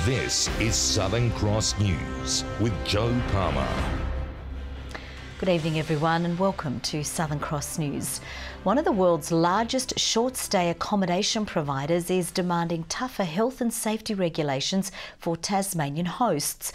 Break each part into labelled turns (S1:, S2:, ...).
S1: This is Southern Cross News with Joe Palmer.
S2: Good evening everyone and welcome to Southern Cross News. One of the world's largest short-stay accommodation providers is demanding tougher health and safety regulations for Tasmanian hosts.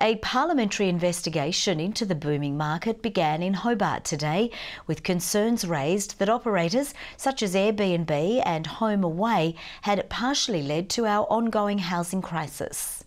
S2: A parliamentary investigation into the booming market began in Hobart today, with concerns raised that operators such as Airbnb and Home Away had partially led to our ongoing housing crisis.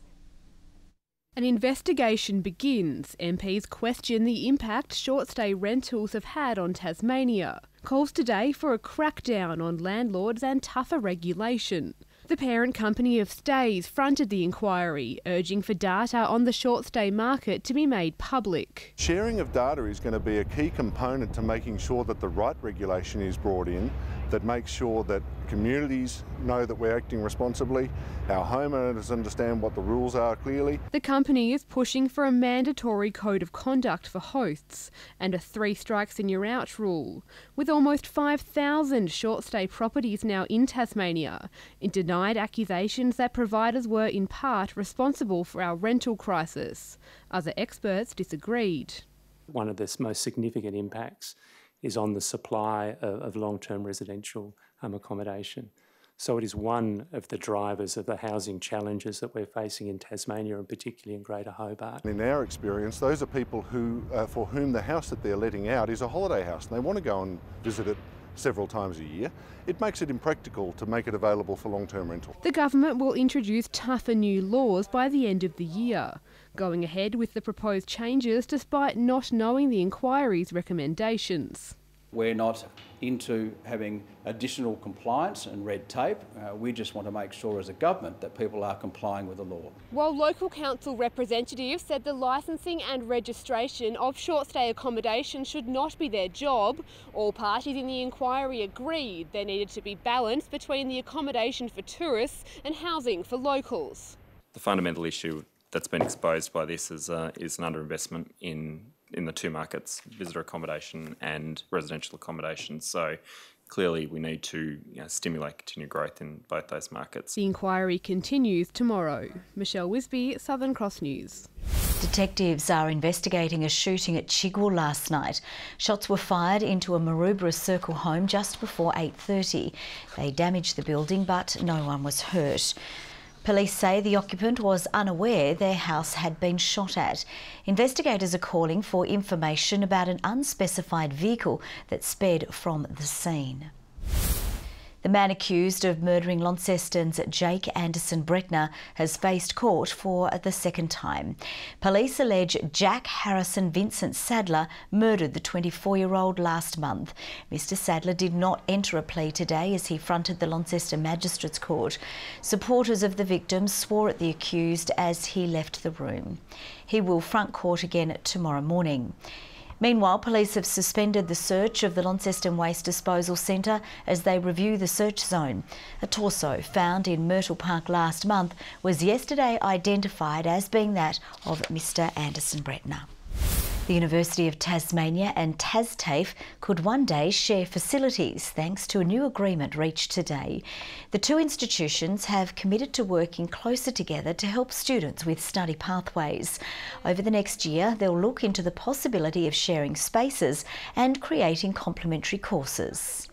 S3: An investigation begins. MPs question the impact short-stay rentals have had on Tasmania. Calls today for a crackdown on landlords and tougher regulation. The parent company of Stays fronted the inquiry, urging for data on the short-stay market to be made public.
S4: Sharing of data is going to be a key component to making sure that the right regulation is brought in, that makes sure that communities know that we're acting responsibly, our homeowners understand what the rules are clearly.
S3: The company is pushing for a mandatory code of conduct for hosts and a 3 strikes and you're out rule. With almost 5,000 short-stay properties now in Tasmania, it denied accusations that providers were in part responsible for our rental crisis. Other experts disagreed.
S5: One of the most significant impacts is on the supply of long-term residential accommodation. So it is one of the drivers of the housing challenges that we're facing in Tasmania and particularly in Greater Hobart.
S4: In our experience, those are people who, for whom the house that they're letting out is a holiday house and they want to go and visit it several times a year. It makes it impractical to make it available for long-term rental.
S3: The government will introduce tougher new laws by the end of the year, going ahead with the proposed changes despite not knowing the inquiry's recommendations.
S6: We're not into having additional compliance and red tape. We just want to make sure as a government that people are complying with the law.
S3: While local council representatives said the licensing and registration of short-stay accommodation should not be their job, all parties in the inquiry agreed there needed to be balance between the accommodation for tourists and housing for locals.
S7: The fundamental issue that's been exposed by this is an underinvestment in the two markets, visitor accommodation and residential accommodation. So clearly we need to stimulate continued growth in both those markets. The
S3: inquiry continues tomorrow. Michelle Wisby, Southern Cross News.
S2: Detectives are investigating a shooting at Chigwell last night. Shots were fired into a Maroubra Circle home just before 8:30. They damaged the building but no one was hurt. Police say the occupant was unaware their house had been shot at. Investigators are calling for information about an unspecified vehicle that sped from the scene. The man accused of murdering Launceston's Jake Anderson Breckner has faced court for the second time. Police allege Jack Harrison Vincent Sadler murdered the 24-year-old last month. Mr Sadler did not enter a plea today as he fronted the Launceston Magistrates Court. Supporters of the victim swore at the accused as he left the room. He will front court again tomorrow morning. Meanwhile, police have suspended the search of the Launceston Waste Disposal Centre as they review the search zone. A torso found in Myrtle Park last month was yesterday identified as being that of Mr Anderson Breckner. The University of Tasmania and TasTAFE could one day share facilities thanks to a new agreement reached today. The two institutions have committed to working closer together to help students with study pathways. Over the next year, they'll look into the possibility of sharing spaces and creating complementary courses.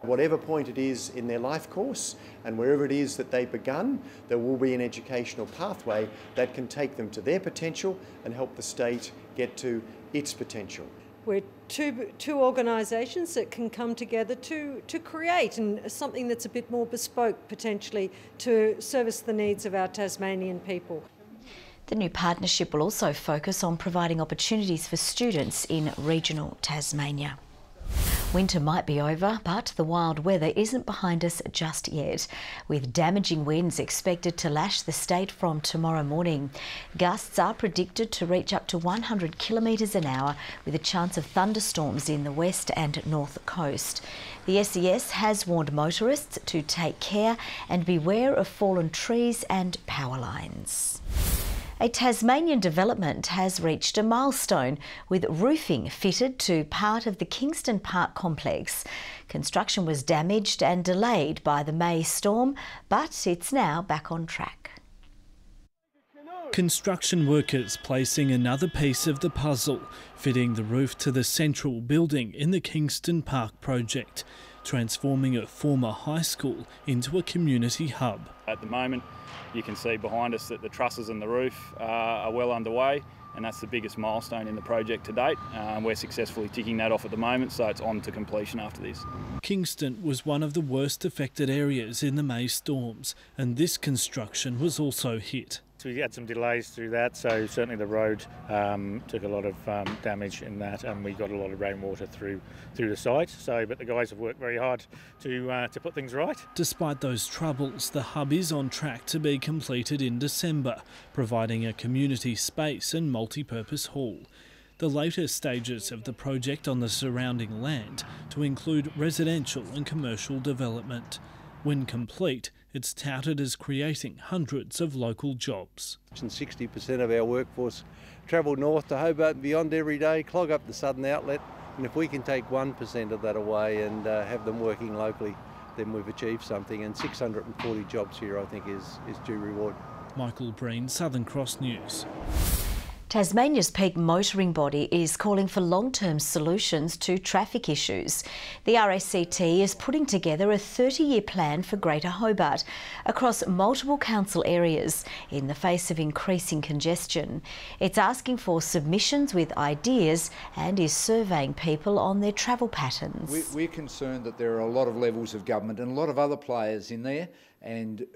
S8: Whatever point it is in their life course and wherever it is that they've begun, there will be an educational pathway that can take them to their potential and help the state get to its potential.
S9: We're two organisations that can come together to create something that's a bit more bespoke potentially to service the needs of our Tasmanian people.
S2: The new partnership will also focus on providing opportunities for students in regional Tasmania. Winter might be over, but the wild weather isn't behind us just yet, with damaging winds expected to lash the state from tomorrow morning. Gusts are predicted to reach up to 100 kilometres an hour, with a chance of thunderstorms in the west and north coast. The SES has warned motorists to take care and beware of fallen trees and power lines. A Tasmanian development has reached a milestone with roofing fitted to part of the Kingston Park complex. Construction was damaged and delayed by the May storm, but it's now back on track.
S10: Construction workers placing another piece of the puzzle, fitting the roof to the central building in the Kingston Park project, transforming a former high school into a community hub.
S11: At the moment, you can see behind us that the trusses and the roof are well underway, and that's the biggest milestone in the project to date. We're successfully ticking that off at the moment, so it's on to completion after this.
S10: Kingston was one of the worst affected areas in the May storms, and this construction was also hit.
S12: So we had some delays through that, so certainly the road took a lot of damage in that, and we got a lot of rainwater through the site. But the guys have worked very hard to put things right.
S10: Despite those troubles, the hub is on track to be completed in December, providing a community space and multi-purpose hall. The later stages of the project on the surrounding land to include residential and commercial development. When complete, it's touted as creating hundreds of local jobs.
S13: 60% of our workforce travel north to Hobart and beyond every day, clog up the southern outlet, and if we can take 1% of that away and have them working locally, then we've achieved something, and 640 jobs here I think is due reward.
S10: Michael Breen, Southern Cross News.
S2: Tasmania's peak motoring body is calling for long-term solutions to traffic issues. The RACT is putting together a 30-year plan for Greater Hobart across multiple council areas in the face of increasing congestion. It's asking for submissions with ideas and is surveying people on their travel patterns.
S14: We're concerned that there are a lot of levels of government and a lot of other players in there, and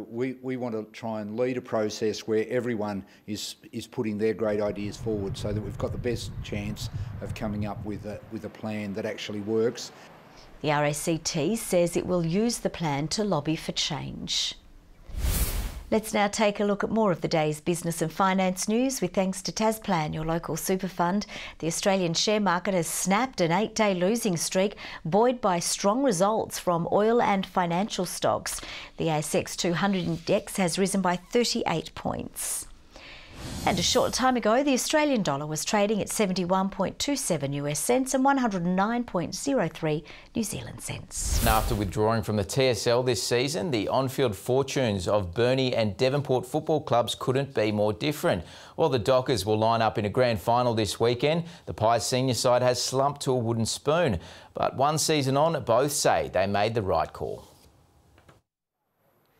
S14: we want to try and lead a process where everyone is putting their great ideas forward so that we've got the best chance of coming up with a plan that actually works.
S2: The RACT says it will use the plan to lobby for change. Let's now take a look at more of the day's business and finance news with thanks to Tasplan, your local super fund. The Australian share market has snapped an 8-day losing streak, buoyed by strong results from oil and financial stocks. The ASX 200 index has risen by 38 points. And a short time ago, the Australian dollar was trading at 71.27 US cents and 109.03 New Zealand cents.
S15: After withdrawing from the TSL this season, the on-field fortunes of Burnie and Devonport football clubs couldn't be more different. While the Dockers will line up in a grand final this weekend, the Pies senior side has slumped to a wooden spoon. But one season on, both say they made the right call.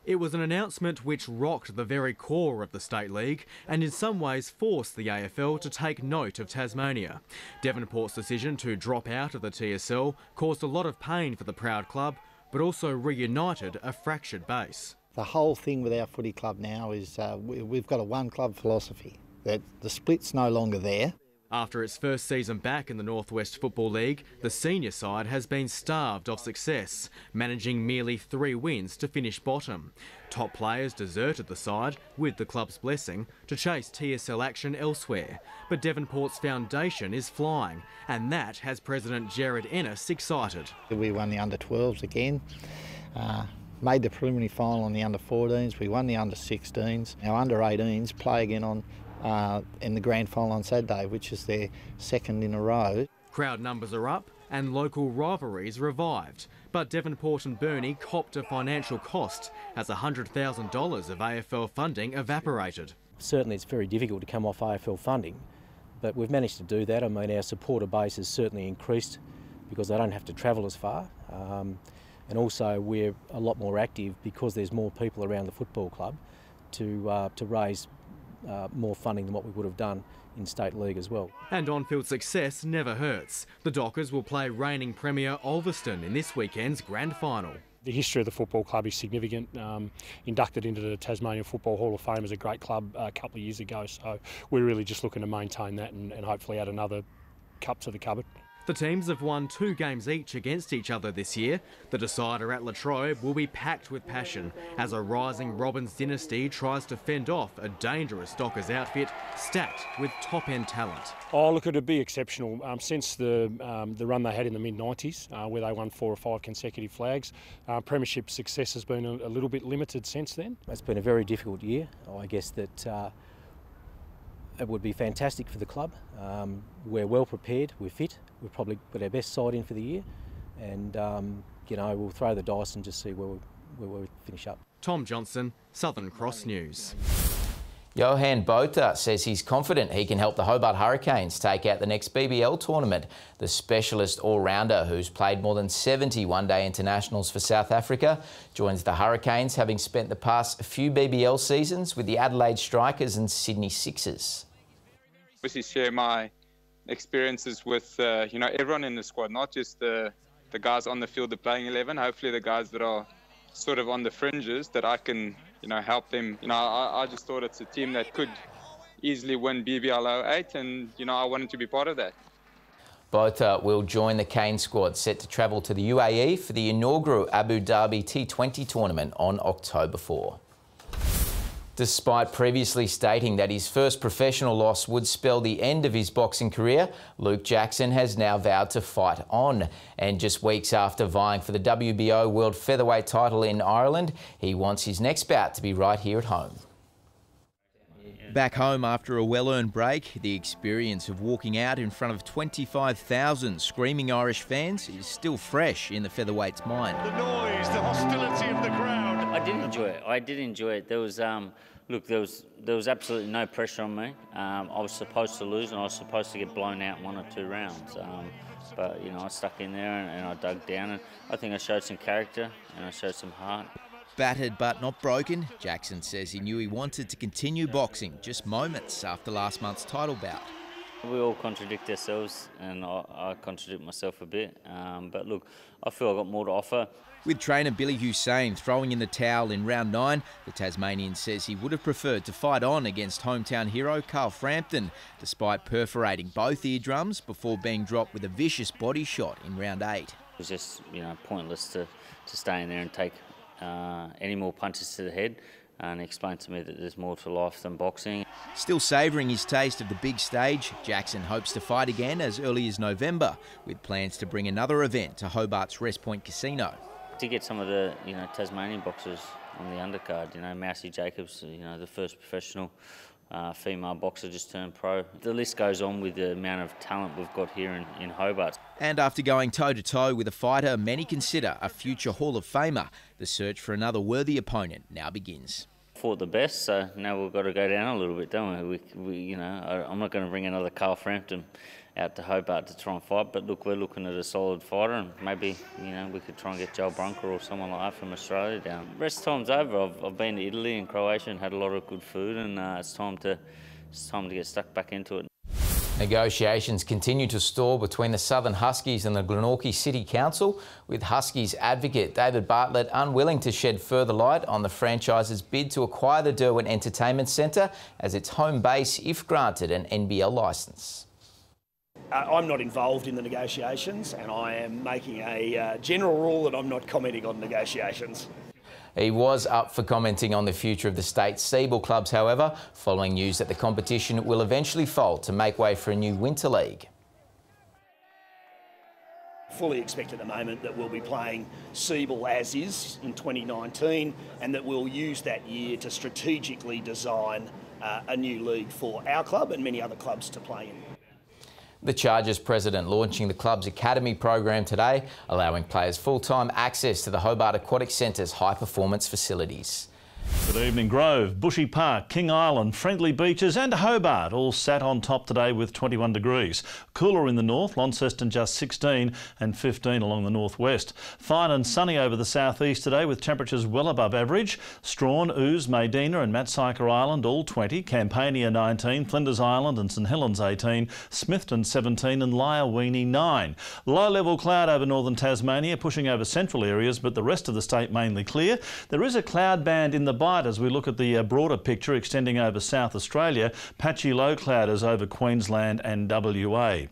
S16: It was an announcement which rocked the very core of the State League and in some ways forced the AFL to take note of Tasmania. Devonport's decision to drop out of the TSL caused a lot of pain for the proud club, but also reunited a fractured base.
S17: The whole thing with our footy club now is we've got a one-club philosophy, that the split's no longer there.
S16: After its first season back in the North West Football League, the senior side has been starved of success, managing merely 3 wins to finish bottom. Top players deserted the side, with the club's blessing, to chase TSL action elsewhere. But Devonport's foundation is flying, and that has President Jared Ennis excited.
S17: We won the under-12s again, made the preliminary final on the under-14s, we won the under-16s. Our under-18s play again on in the grand final on Saturday, which is their second in a row.
S16: Crowd numbers are up and local rivalries revived, but Devonport and Burnie copped a financial cost as $100,000 of AFL funding evaporated.
S18: Certainly it's very difficult to come off AFL funding, but we've managed to do that. I mean, our supporter base has certainly increased because they don't have to travel as far, and also we're a lot more active because there's more people around the football club to raise more funding than what we would have done in State League as well.
S16: And on-field success never hurts. The Dockers will play reigning Premier Ulverston in this weekend's grand final.
S12: The history of the football club is significant. Inducted into the Tasmanian Football Hall of Fame as a great club a couple of years ago, so we're really just looking to maintain that and hopefully add another cup to the cupboard.
S16: The teams have won 2 games each against each other this year. The decider at Latrobe will be packed with passion as a rising Robbins dynasty tries to fend off a dangerous Dockers outfit stacked with top-end talent.
S12: Oh, look, it'd be exceptional. Since the run they had in the mid-90s, where they won 4 or 5 consecutive flags, premiership success has been a little bit limited since then.
S18: It's been a very difficult year. I guess that it would be fantastic for the club. We're well prepared, we're fit, we've probably got our best side in for the year, and we'll throw the dice and just see where we finish up.
S16: Tom Johnson, Southern Cross News.
S15: Johan Botha says he's confident he can help the Hobart Hurricanes take out the next BBL tournament. The specialist all-rounder, who's played more than 70 one-day internationals for South Africa, joins the Hurricanes, having spent the past few BBL seasons with the Adelaide Strikers and Sydney Sixers.
S19: Obviously share my experiences with everyone in the squad, not just the guys on the field, the playing 11. Hopefully the guys that are sort of on the fringes, that I can help them. I just thought it's a team that could easily win BBL 08, and I wanted to be part of that.
S15: Both will join the Cane squad set to travel to the UAE for the inaugural Abu Dhabi T20 tournament on October 4. Despite previously stating that his first professional loss would spell the end of his boxing career, Luke Jackson has now vowed to fight on. And just weeks after vying for the WBO World Featherweight title in Ireland, he wants his next bout to be right here at home. Back home after a well-earned break, the experience of walking out in front of 25,000 screaming Irish fans is still fresh in the featherweight's mind.
S20: The noise, the hostility of the crowd.
S21: I did enjoy it. I did enjoy it. There was, there was absolutely no pressure on me. I was supposed to lose, and I was supposed to get blown out in 1 or 2 rounds. But I stuck in there and I dug down, and I think I showed some character and I showed some heart.
S15: Battered but not broken, Jackson says he knew he wanted to continue boxing just moments after last month's title bout.
S21: We all contradict ourselves, and I contradict myself a bit. But look, I feel I've got more to offer.
S15: With trainer Billy Hussein throwing in the towel in round 9, the Tasmanian says he would have preferred to fight on against hometown hero Carl Frampton, despite perforating both eardrums before being dropped with a vicious body shot in round 8.
S21: It was just, pointless to stay in there and take any more punches to the head, and explain to me that there's more to life than boxing.
S15: Still savouring his taste of the big stage, Jackson hopes to fight again as early as November, with plans to bring another event to Hobart's Rest Point Casino.
S21: To get some of the Tasmanian boxers on the undercard, Mousy Jacobs, the first professional female boxer just turned pro. The list goes on with the amount of talent we've got here in Hobart.
S15: And after going toe-to-toe with a fighter many consider a future Hall of Famer, the search for another worthy opponent now begins.
S21: Fought the best, so now we've got to go down a little bit, don't we? I'm not going to bring another Carl Frampton out to Hobart to try and fight, but look, we're looking at a solid fighter, and maybe we could try and get Joel Brunker or someone like that from Australia down. Rest time's over. I've been to Italy and Croatia and had a lot of good food, and it's time to get stuck back into it.
S15: Negotiations continue to stall between the Southern Huskies and the Glenorchy City Council, with Huskies advocate David Bartlett unwilling to shed further light on the franchise's bid to acquire the Derwent Entertainment Centre as its home base if granted an NBL licence.
S22: I'm not involved in the negotiations, and I am making a general rule that I'm not commenting on negotiations.
S15: He was up for commenting on the future of the state's Seaball clubs, however, following news that the competition will eventually fold to make way for a new winter league.
S22: Fully expect at the moment that we'll be playing Seaball as is in 2019, and that we'll use that year to strategically design a new league for our club and many other clubs to play in.
S15: The Chargers president launching the club's academy program today, allowing players full-time access to the Hobart Aquatic Centre's high-performance facilities.
S23: Good evening. Grove, Bushy Park, King Island, Friendly Beaches and Hobart all sat on top today with 21 degrees. Cooler in the north, Launceston just 16 and 15 along the northwest. Fine and sunny over the southeast today with temperatures well above average. Strawn, Ouse, Maydena and Matsyker Island all 20, Campania 19, Flinders Island and St Helens 18, Smithton 17 and Lyoweeney 9. Low-level cloud over northern Tasmania pushing over central areas, but the rest of the state mainly clear. There is a cloud band in the bite as we look at the broader picture extending over South Australia. Patchy low clouders over Queensland and WA.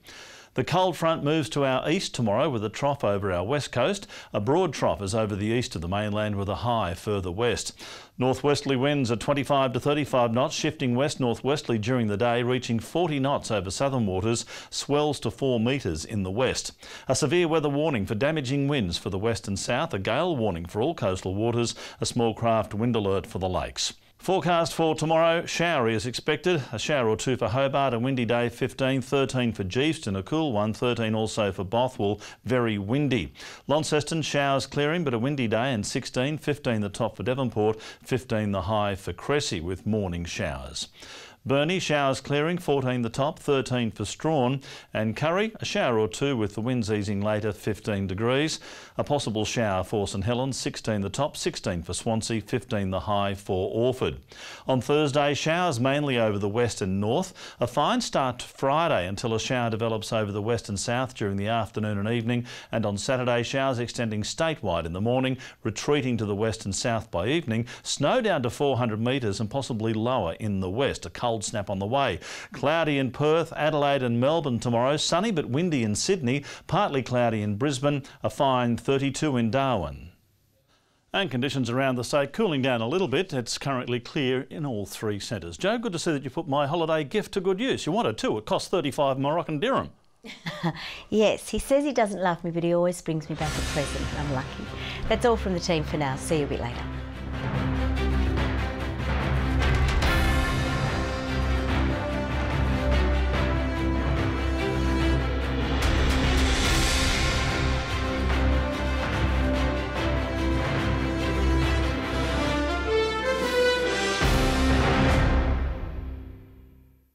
S23: The cold front moves to our east tomorrow with a trough over our west coast. A broad trough is over the east of the mainland with a high further west. Northwesterly winds are 25 to 35 knots, shifting west-northwesterly during the day, reaching 40 knots over southern waters, swells to 4 metres in the west. A severe weather warning for damaging winds for the west and south, a gale warning for all coastal waters, a small craft wind alert for the lakes. Forecast for tomorrow, showery is expected. A shower or two for Hobart, a windy day 15, 13 for Geeston, a cool one, 13 also for Bothwell, very windy. Launceston, showers clearing but a windy day and 16, 15 the top for Devonport, 15 the high for Cressy with morning showers. Burnie, showers clearing, 14 the top, 13 for Strawn, and Curry, a shower or two with the winds easing later, 15 degrees. A possible shower for St Helens, 16 the top, 16 for Swansea, 15 the high for Orford. On Thursday, showers mainly over the west and north. A fine start to Friday until a shower develops over the west and south during the afternoon and evening, and on Saturday, showers extending statewide in the morning, retreating to the west and south by evening. Snow down to 400 metres and possibly lower in the west. A cold snap on the way. Cloudy in Perth, Adelaide and Melbourne tomorrow. Sunny but windy in Sydney. Partly cloudy in Brisbane. A fine 32 in Darwin. And conditions around the state cooling down a little bit. It's currently clear in all three centres. Joe, good to see that you put my holiday gift to good use. You wanted to. It cost 35 Moroccan dirham.
S2: Yes, he says he doesn't love me, but he always brings me back a present. I'm lucky. That's all from the team for now. See you a bit later.